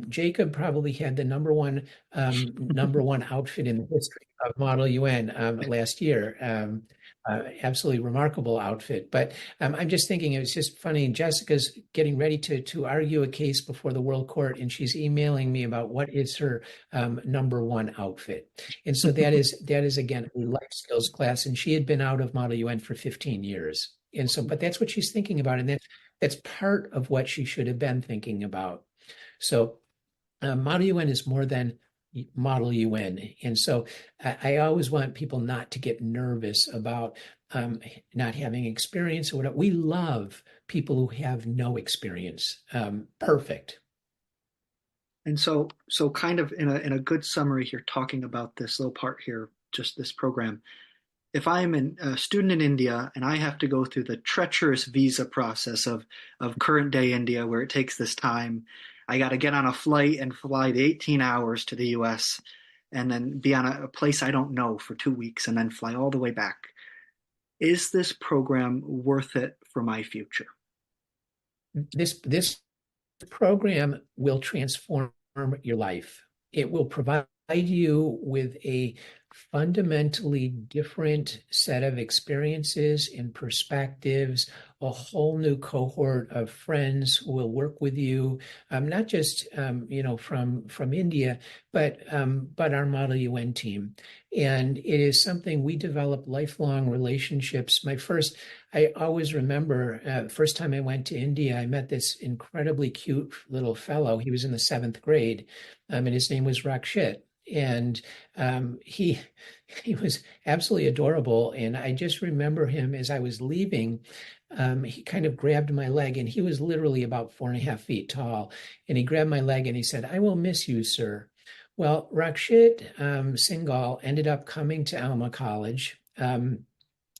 Jacob probably had the number one outfit in the history of Model UN last year. Absolutely remarkable outfit. But I'm just thinking, it was just funny. Jessica's getting ready to argue a case before the World Court, and she's emailing me about what is her number one outfit. And so that is again a life skills class, and she had been out of Model UN for 15 years. And so, but that's what she's thinking about, and that's part of what she should have been thinking about. So Model UN is more than Model UN. And so I always want people not to get nervous about not having experience or whatever. We love people who have no experience. Perfect. And so kind of in a good summary here, talking about this little part here, just this program. If I'm a student in India and I have to go through the treacherous visa process of current day India, where it takes this time, I got to get on a flight and fly the 18 hours to the US and then be on a place I don't know for 2 weeks and then fly all the way back. Is this program worth it for my future? This program will transform your life. It will provide you with a fundamentally different set of experiences and perspectives a whole new cohort of friends who will work with you, not just from India, but our Model UN team. And it is something we develop lifelong relationships. I always remember first time I went to India, I met this incredibly cute little fellow. He was in the seventh grade, and his name was Rakshit. And he he was absolutely adorable. And I just remember him as I was leaving. He kind of grabbed my leg, and he was literally about 4.5 feet tall. And he grabbed my leg and he said, "I will miss you, sir." Well, Rakshit Singhal ended up coming to Alma College.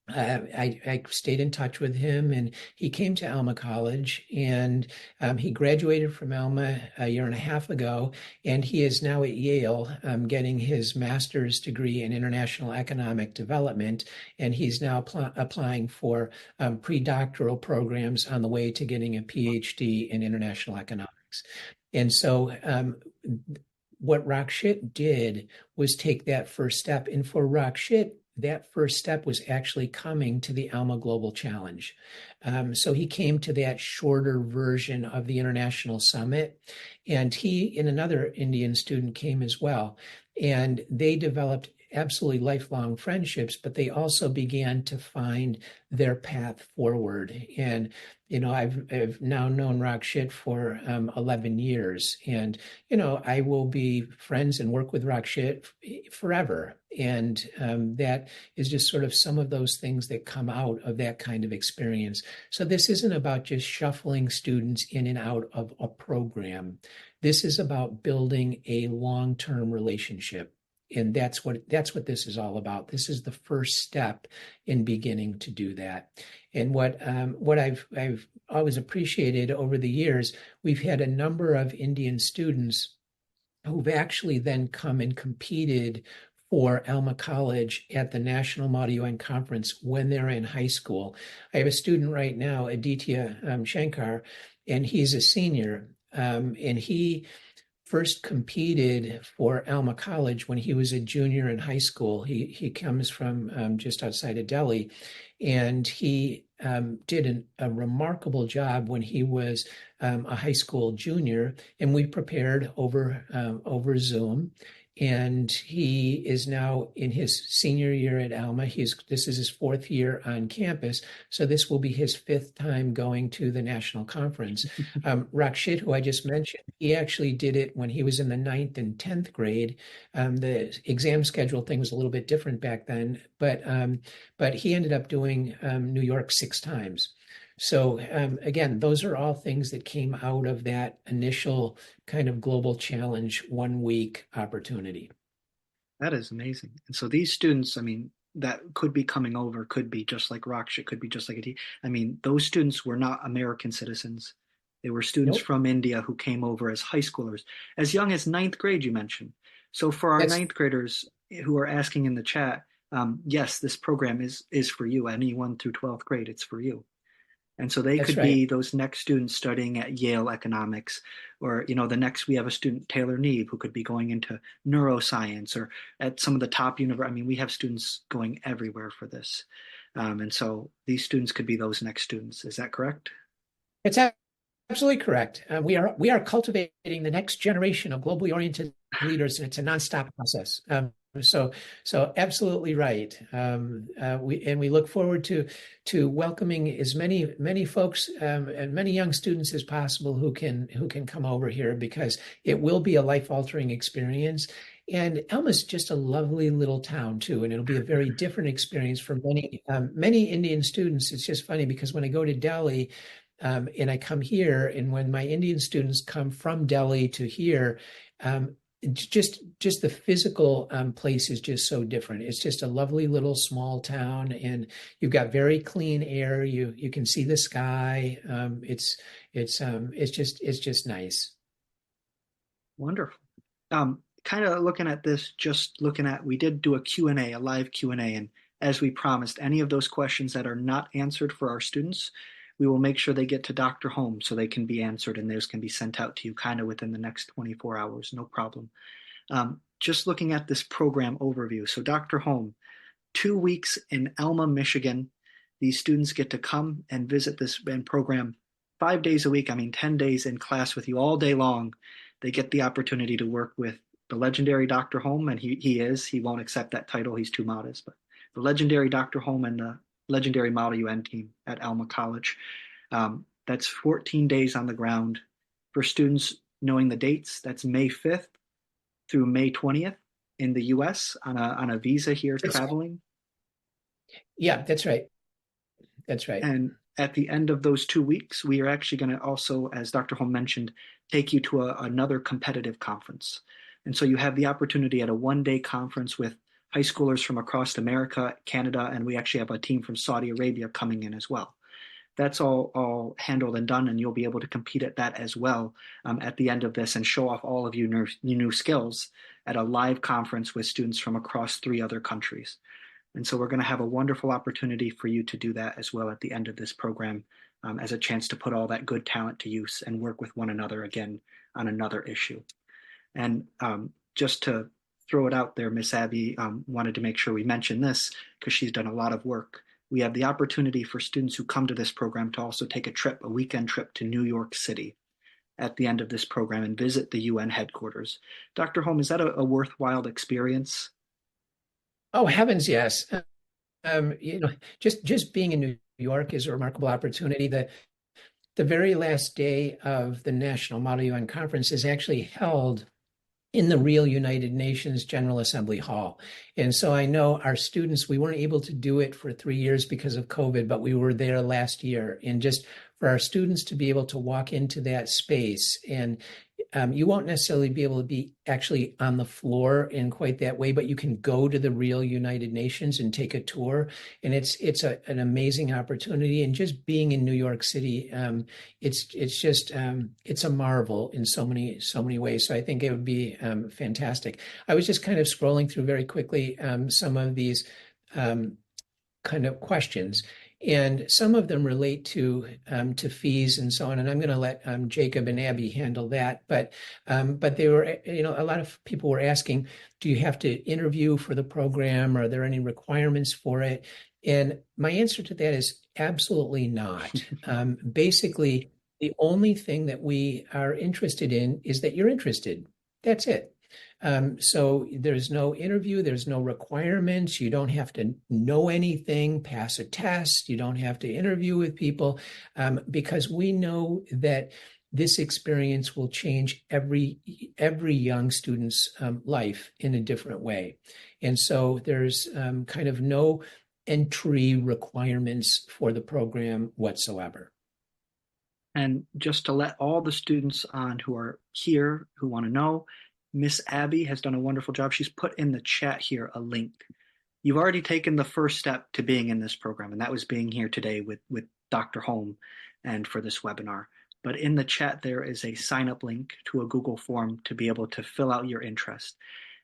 I stayed in touch with him, and he came to Alma College, and he graduated from Alma a year and a half ago, and he is now at Yale getting his master's degree in international economic development, and he's now applying for pre-doctoral programs on the way to getting a PhD in international economics. And so what Rakshit did was take that first step, and for Rakshit, that first step was actually coming to the Alma Global Challenge. So he came to that shorter version of the International Summit, and he and another Indian student came as well. And they developed absolutely lifelong friendships, but they also began to find their path forward. And I've now known Rakshit for 11 years, and I will be friends and work with Rakshit forever. And that is just sort of some of those things that come out of that kind of experience. So this isn't about just shuffling students in and out of a program. This is about building a long-term relationship. And that's what this is all about. This is the first step in beginning to do that. And what I've always appreciated over the years, we've had a number of Indian students who've actually then come and competed for Alma College at the National Model UN Conference when they're in high school. I have a student right now, Aditya Shankar, and he's a senior, and he first competed for Alma College when he was a junior in high school. He comes from just outside of Delhi, and he did a remarkable job when he was a high school junior. And we prepared over Zoom. And he is now in his senior year at Alma. This is his fourth year on campus, so this will be his fifth time going to the national conference. Rakshit, who I just mentioned, he actually did it when he was in the 9th and 10th grade. The exam schedule thing was a little bit different back then, but he ended up doing New York 6 times. So again, those are all things that came out of that initial kind of global challenge 1 week opportunity. That is amazing. And so these students, I mean, that could be coming over, could be just like Rakshit, could be just like I mean, those students were not American citizens. They were students Nope. from India who came over as high schoolers, as young as ninth grade, you mentioned. So for our That's ninth graders who are asking in the chat, yes, this program is for you. Anyone through 12th grade, it's for you. And so they that's could right. be those next students studying at Yale economics, or the next we have a student, Taylor Neve, who could be going into neuroscience or at some of the top universities. I mean, we have students going everywhere for this. And so these students could be those next students. Is that correct? It's absolutely correct. We are cultivating the next generation of globally oriented leaders, and it's a nonstop process. So absolutely right. We look forward to welcoming as many folks and many young students as possible who can come over here, because it will be a life-altering experience. And Elma's just a lovely little town too, and it'll be a very different experience for many Indian students. It's just funny because when I go to Delhi, and I come here, and when my Indian students come from Delhi to here, just the physical place is just so different. It's just a lovely little small town, and you've got very clean air. You can see the sky. It's just nice. Wonderful. Kind of looking at this, we did do a Q&A, a live Q&A, and as we promised, any of those questions that are not answered for our students, we will make sure they get to Dr. Hulme so they can be answered, and those can be sent out to you kind of within the next 24 hours, no problem. Just looking at this program overview. So Dr. Hulme, 2 weeks in Alma, Michigan. These students get to come and visit this program 5 days a week. I mean, 10 days in class with you all day long. They get the opportunity to work with the legendary Dr. Hulme, and he won't accept that title. He's too modest, but the legendary Dr. Hulme and the legendary Model UN team at Alma College. That's 14 days on the ground. For students knowing the dates, that's May 5th through May 20th in the US on a visa here traveling. Yeah, that's right. That's right. And at the end of those 2 weeks, we are actually going to also, as Dr. Holm mentioned, take you to another competitive conference. And so you have the opportunity at a one-day conference with high schoolers from across America, Canada, and we actually have a team from Saudi Arabia coming in as well. That's all handled and done, and you'll be able to compete at that as well at the end of this and show off all of your new skills at a live conference with students from across 3 other countries. And so we're going to have a wonderful opportunity for you to do that as well at the end of this program as a chance to put all that good talent to use and work with one another again on another issue. And just to throw it out there, Miss Abby wanted to make sure we mention this because she's done a lot of work. We have the opportunity for students who come to this program to also take a weekend trip to New York City at the end of this program and visit the UN headquarters. Dr. Holm, is that a worthwhile experience? Oh, heavens, yes. Just being in New York is a remarkable opportunity. The very last day of the National Model UN Conference is actually held in the real United Nations General Assembly Hall. And so I know our students, we weren't able to do it for 3 years because of COVID, but we were there last year. And just for our students to be able to walk into that space, and you won't necessarily be able to be actually on the floor in quite that way, but you can go to the real United Nations and take a tour. And it's an amazing opportunity. And just being in New York City, it's a marvel in so many ways. So I think it would be fantastic. I was just kind of scrolling through very quickly some of these kind of questions. And some of them relate to fees and so on. And I'm going to let Jacob and Abby handle that. But they were, a lot of people were asking, do you have to interview for the program? Are there any requirements for it? And my answer to that is absolutely not. Basically, the only thing that we are interested in is that you're interested. That's it. So there's no interview, there's no requirements. You don't have to know anything, pass a test. You don't have to interview with people because we know that this experience will change every young student's life in a different way. And so there's kind of no entry requirements for the program whatsoever. And just to let all the students on who are here who want to know, Miss Abby has done a wonderful job. She's put in the chat here a link. You've already taken the first step to being in this program, and that was being here today with Dr. Holm and for this webinar. But in the chat, there is a sign-up link to a Google form to be able to fill out your interest.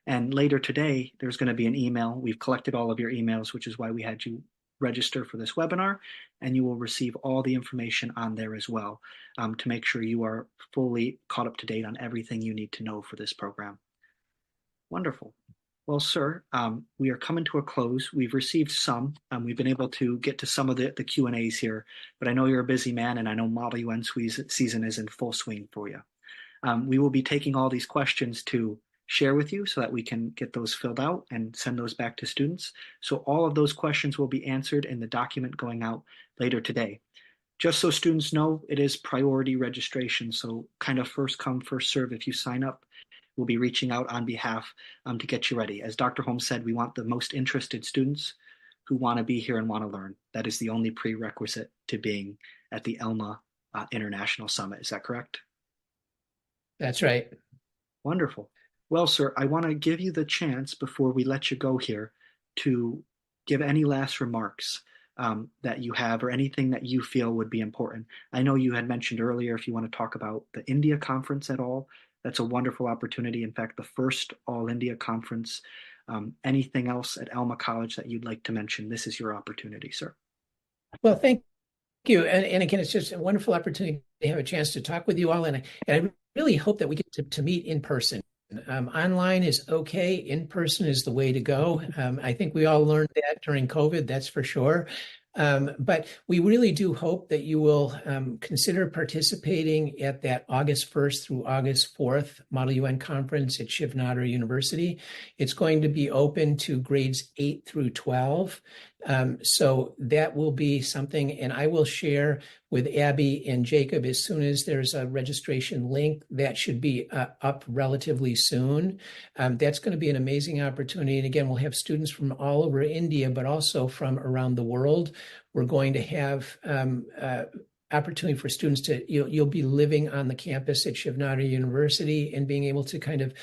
And later today, there's going to be an email. We've collected all of your emails, which is why we had you register for this webinar, and you will receive all the information on there as well to make sure you are fully caught up to date on everything you need to know for this program. Wonderful. Well, sir, we are coming to a close. We've received some. We've been able to get to some of the Q&As here, but I know you're a busy man, and I know Model UN season is in full swing for you. We will be taking all these questions to share with you so that we can get those filled out and send those back to students. So all of those questions will be answered in the document going out later today. Just so students know, it is priority registration. So kind of first come, first serve. If you sign up, we'll be reaching out on behalf to get you ready. As Dr. Holmes said, we want the most interested students who want to be here and want to learn. That is the only prerequisite to being at the Alma International Summit. Is that correct? That's right. Wonderful. Well, sir, I want to give you the chance before we let you go here to give any last remarks that you have or anything that you feel would be important. I know you had mentioned earlier if you want to talk about the India conference at all, that's a wonderful opportunity. In fact, the first All India conference. Anything else at Alma College that you'd like to mention? This is your opportunity, sir. Well, thank you. And again, it's just a wonderful opportunity to have a chance to talk with you all. And I really hope that we get to meet in person. Online is okay. In person is the way to go. I think we all learned that during COVID, that's for sure. But we really do hope that you will consider participating at that August 1st through August 4th Model UN conference at Shiv Nadar University. It's going to be open to grades 8 through 12. So that will be something, and I will share with Abby and Jacob as soon as there's a registration link. That should be up relatively soon. That's going to be an amazing opportunity. And again, we'll have students from all over India, but also from around the world. We're going to have opportunity for students to, you'll be living on the campus at Shiv Nadar University and being able to kind of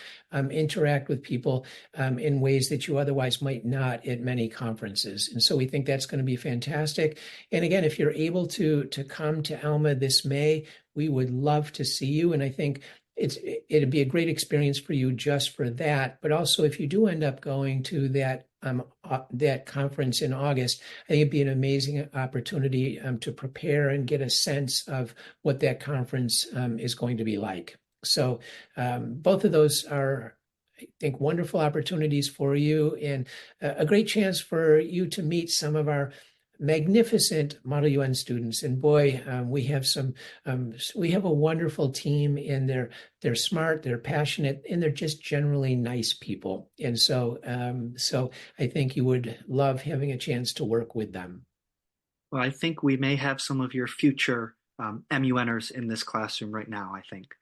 interact with people in ways that you otherwise might not at many conferences. And so we think that's going to be fantastic. And again, if you're able to come to Alma this May, we would love to see you. And I think it'd be a great experience for you just for that. But also, if you do end up going to that conference in August, I think it'd be an amazing opportunity to prepare and get a sense of what that conference is going to be like. So both of those are, I think, wonderful opportunities for you, and a great chance for you to meet some of our magnificent Model UN students. And boy, we have a wonderful team, and they're smart, they're passionate, and they're just generally nice people. And so I think you would love having a chance to work with them. Well, I think we may have some of your future MUNers in this classroom right now, I think.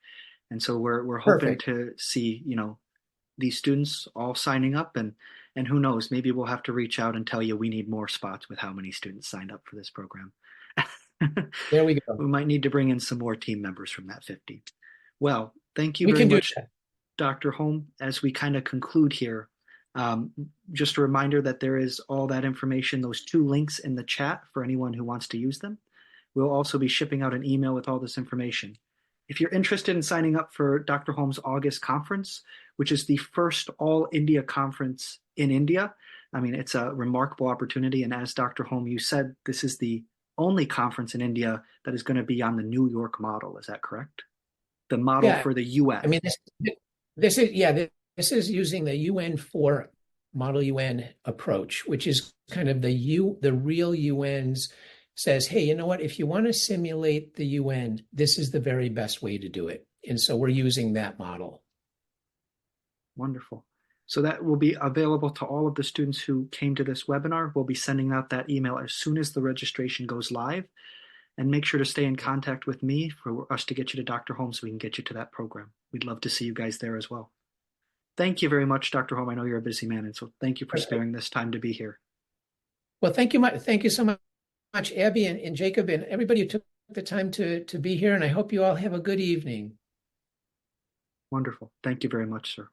And so we're hoping Perfect. to see, these students all signing up, and who knows, maybe we'll have to reach out and tell you we need more spots with how many students signed up for this program. There we go. We might need to bring in some more team members from that 50. Well, thank you We very can do much, that. Dr. Hulme. As we kind of conclude here, just a reminder that there is all that information, those 2 links in the chat for anyone who wants to use them. We'll also be shipping out an email with all this information. If you're interested in signing up for Dr. Hulme's August conference, which is the first all India conference in India, I mean, it's a remarkable opportunity. And as Dr. Hulme, you said, this is the only conference in India that is going to be on the New York model. Is that correct? The model Yeah, for the I UN. mean, this is using the UN4 Model UN approach, which is kind of the real UN's says, hey, you know what? If you want to simulate the UN, this is the very best way to do it. And so we're using that model. Wonderful. So that will be available to all of the students who came to this webinar. We'll be sending out that email as soon as the registration goes live. And make sure to stay in contact with me for us to get you to Dr. Hulme so we can get you to that program. We'd love to see you guys there as well. Thank you very much, Dr. Hulme. I know you're a busy man, and so thank you for sparing this time to be here. Well, thank you so much, Abby and Jacob, and everybody who took the time to be here. And I hope you all have a good evening. Wonderful. Thank you very much, sir.